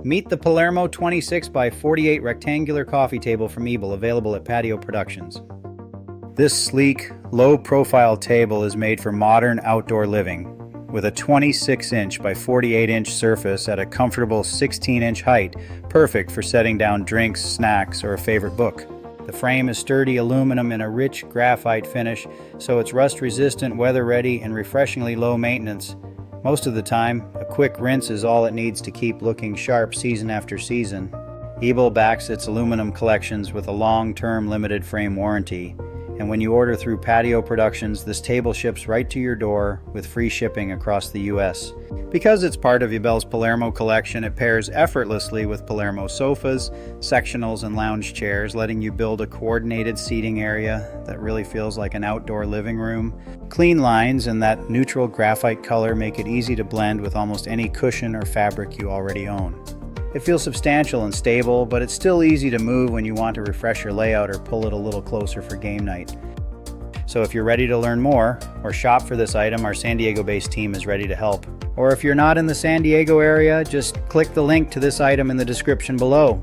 Meet the Palermo 26 by 48 rectangular coffee table from Ebel, available at Patio Productions. This sleek, low-profile table is made for modern outdoor living, with a 26-inch by 48-inch surface at a comfortable 16-inch height, perfect for setting down drinks, snacks, or a favorite book. The frame is sturdy aluminum in a rich graphite finish, so it's rust-resistant, weather-ready, and refreshingly low maintenance. Most of the time, a quick rinse is all it needs to keep looking sharp season after season. Ebel backs its aluminum collections with a long-term limited frame warranty. And when you order through Patio Productions, this table ships right to your door with free shipping across the U.S. Because it's part of Ebel's Palermo collection, it pairs effortlessly with Palermo sofas, sectionals, and lounge chairs, letting you build a coordinated seating area that really feels like an outdoor living room. Clean lines and that neutral graphite color make it easy to blend with almost any cushion or fabric you already own. It feels substantial and stable, but it's still easy to move when you want to refresh your layout or pull it a little closer for game night. So if you're ready to learn more or shop for this item, our San Diego-based team is ready to help. Or if you're not in the San Diego area, just click the link to this item in the description below.